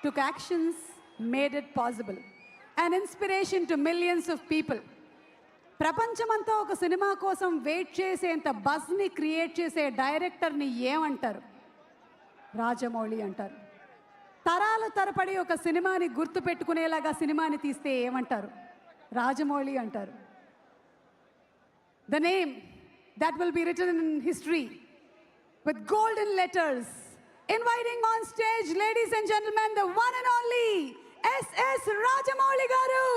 took actions, made it possible. An inspiration to millions of people. ప్రపంచమంతా ఒక cinema కోసం wait చేసేంత బజ్ని create చేసే డైరెక్టర్ని ఏమంటారు? రాజమౌళి అంటారు. తరాల తరపడి ఒక సినిమాని గుర్తు పెట్టుకునేలాగా సినిమాని తీస్తే ఏమంటారు? రాజమౌళి అంటారు. The name that will be written in history with golden letters. Inviting on stage, ladies and gentlemen, the one and only S.S. Rajamouli garu.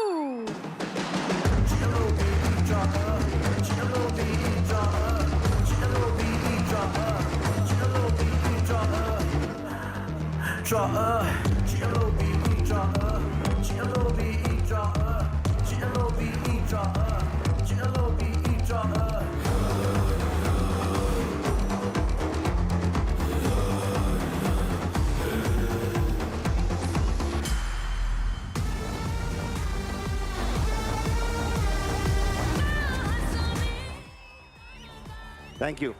Thank you.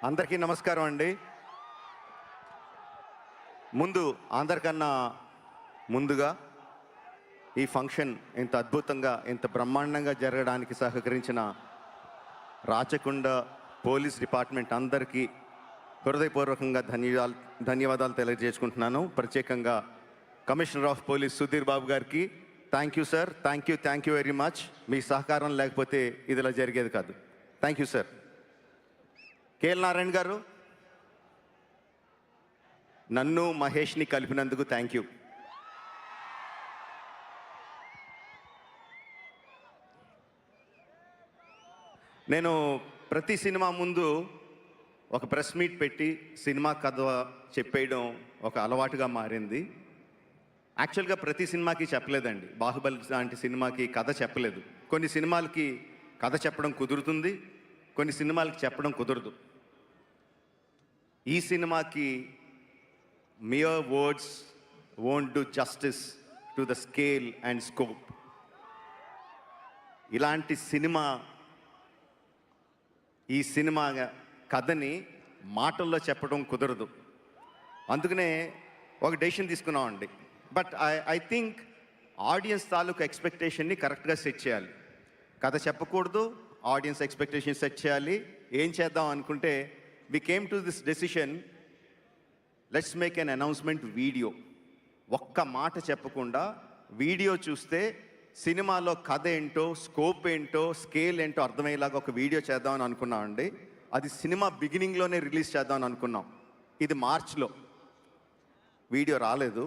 అందరికీ నమస్కారం అండి. అందరికన్నా ముందుగా ఈ ఫంక్షన్ ఇంత అద్భుతంగా ఇంత బ్రహ్మాండంగా జరగడానికి సహకరించిన రాచకొండ పోలీస్ డిపార్ట్మెంట్ అందరికీ హృదయపూర్వకంగా ధన్యవాదాలు తెలియజేసుకుంటున్నాను. ప్రత్యేకంగా commissioner of police Sudheer Babu గారికి thank you sir. Thank you very much. మీ సహకారం లేకపోతే ఇదిలా జరిగేది కాదు. Thank you sir. KL Narayana garu, నన్ను మహేష్ని కలిపినందుకు థ్యాంక్ యూ. నేను ప్రతి సినిమా ముందు ఒక ప్రెస్ మీట్ పెట్టి సినిమా కథ చెప్పేయడం ఒక అలవాటుగా మారింది. యాక్చువల్గా ప్రతి సినిమాకి చెప్పలేదండి. బాహుబలి లాంటి సినిమాకి కథ చెప్పలేదు. కొన్ని సినిమాలకి కథ చెప్పడం కుదురుతుంది, కొన్ని సినిమాలకి చెప్పడం కుదరదు. ఈ సినిమాకి mere words won't do justice to the scale and scope. ఇలాంటి ఈ సినిమా కథని మాటల్లో చెప్పడం కుదరదు. అందుకనే ఒక డెసిషన్ తీసుకున్నామండి. బట్ ఐ థింక్ ఆడియన్స్ తాలూకు ఎక్స్పెక్టేషన్ని కరెక్ట్గా సెట్ చేయాలి. కథ చెప్పకూడదు, ఆడియన్స్ ఎక్స్పెక్టేషన్ సెట్ చేయాలి. ఏం చేద్దాం అనుకుంటే we came to this decision, let's make an announcement video. ఒక్క మాట చెప్పకుండా వీడియో చూస్తే సినిమాలో కథ ఏంటో, స్కోప్ ఏంటో, స్కేల్ ఏంటో అర్థమయ్యేలాగా ఒక వీడియో చేద్దామని అనుకున్నామండి. అది సినిమా బిగినింగ్లోనే రిలీజ్ చేద్దామని అనుకున్నాం. ఇది మార్చ్లో. వీడియో రాలేదు.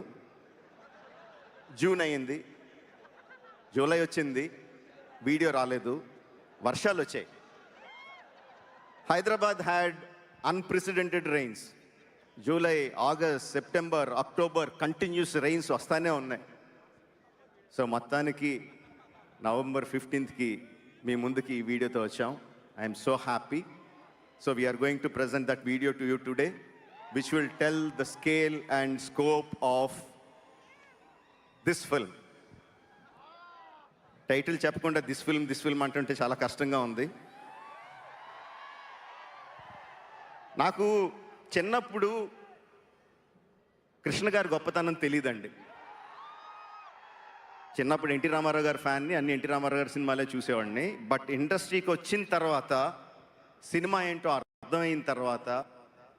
జూన్ అయ్యింది, జూలై వచ్చింది, వీడియో రాలేదు. వర్షాలు వచ్చాయి. Hyderabad had unprecedented rains. July, August, September, October continuous rains వస్తానే ఉన్నాయి. సో మొత్తానికి నవంబర్ 15కి మీ ముందుకి ఈ వీడియోతో వచ్చాం. I'm so happy. So we're going to present that video to you today, which will tell the scale and scope of this film. Title చెప్పకుండా this film అంటుంటే చాలా కష్టంగా ఉంది. నాకు చిన్నప్పుడు కృష్ణ గారి గొప్పతనం తెలియదండి. చిన్నప్పుడు ఎన్టీ రామారావు గారి ఫ్యాన్ని, అన్ని ఎన్టీ రామారావు గారి సినిమాలే చూసేవాడిని. బట్ ఇండస్ట్రీకి వచ్చిన తర్వాత, సినిమా ఏంటో అర్థమైన తర్వాత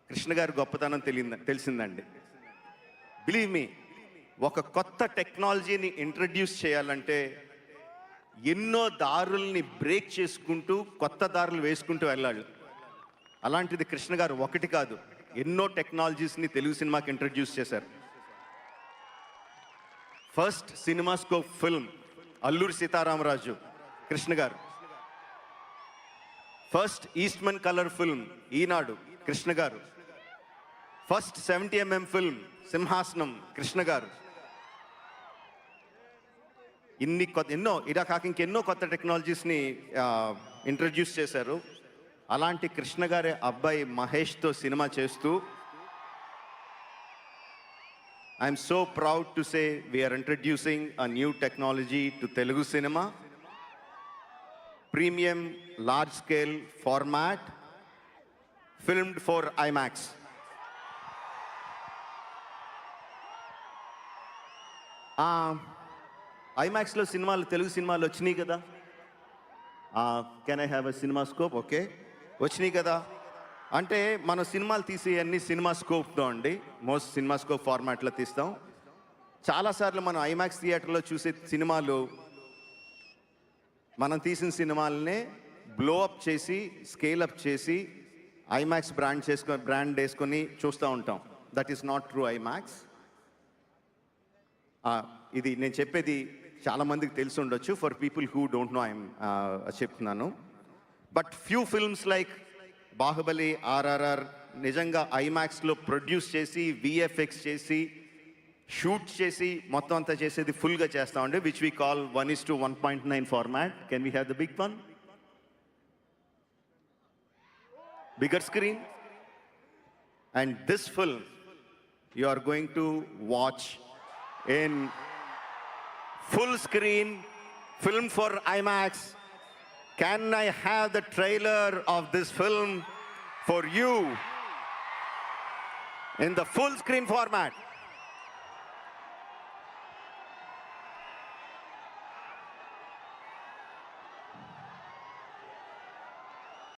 కృష్ణ గారి గొప్పతనం తెలిసిందండి. బిలీవ్ మీ, ఒక కొత్త టెక్నాలజీని ఇంట్రడ్యూస్ చేయాలంటే ఎన్నో దారుల్ని బ్రేక్ చేసుకుంటూ కొత్త దారులు వేసుకుంటూ వెళ్ళాలి. అలాంటిది కృష్ణ గారు ఒకటి కాదు, ఎన్నో టెక్నాలజీస్ని తెలుగు సినిమాకి ఇంట్రడ్యూస్ చేశారు. First CinemaScope film Alluri Sitaramaraju Krishna గారు. ఫస్ట్ ఈస్ట్మన్ కలర్ ఫిల్మ్ ఈనాడు కృష్ణ గారు. ఫస్ట్ 70mm ఫిల్మ్ సింహాసనం కృష్ణ గారు. ఇలా కాక ఇంకెన్నో కొత్త టెక్నాలజీస్ని ఇంట్రడ్యూస్ చేశారు. అలాంటి కృష్ణ గారి అబ్బాయి మహేష్తో సినిమా చేస్తూ I'm so proud to say we're introducing a new technology to Telugu cinema. Premium large scale format, filmed for IMAX. ఐమాక్స్లో సినిమాలు, తెలుగు సినిమాలు వచ్చినాయి కదా. Can I have a cinema scope? Okay, వచ్చినాయి కదా. అంటే మనం సినిమాలు తీసే అన్ని సినిమా స్కోప్తో అండి, మోస్ట్ సినిమా స్కోప్ ఫార్మాట్లో తీస్తాం. చాలాసార్లు మనం ఐమాక్స్ థియేటర్లో చూసే సినిమాలు మనం తీసిన సినిమాలనే బ్లో అప్ చేసి, స్కేల్ అప్ చేసి, ఐమాక్స్ బ్రాండ్ వేసుకొని చూస్తూ ఉంటాం. That is not true IMAX. ఇది నేను చెప్పేది చాలామందికి తెలిసి ఉండొచ్చు. For people who don't know I'm చెప్తున్నాను. But few films like Baahubali, RRR నిజంగా ఐమాక్స్లో ప్రొడ్యూస్ చేసి, విఎఫ్ఎక్స్ చేసి, షూట్ చేసి, మొత్తం అంతా చేసేది ఫుల్గా చేస్తామండి, which we call 1:1.9 format. Can we have the big one? Bigger screen. And this film you are going to watch in full screen film for IMAX. Can I have the trailer of this film for you in the full screen format?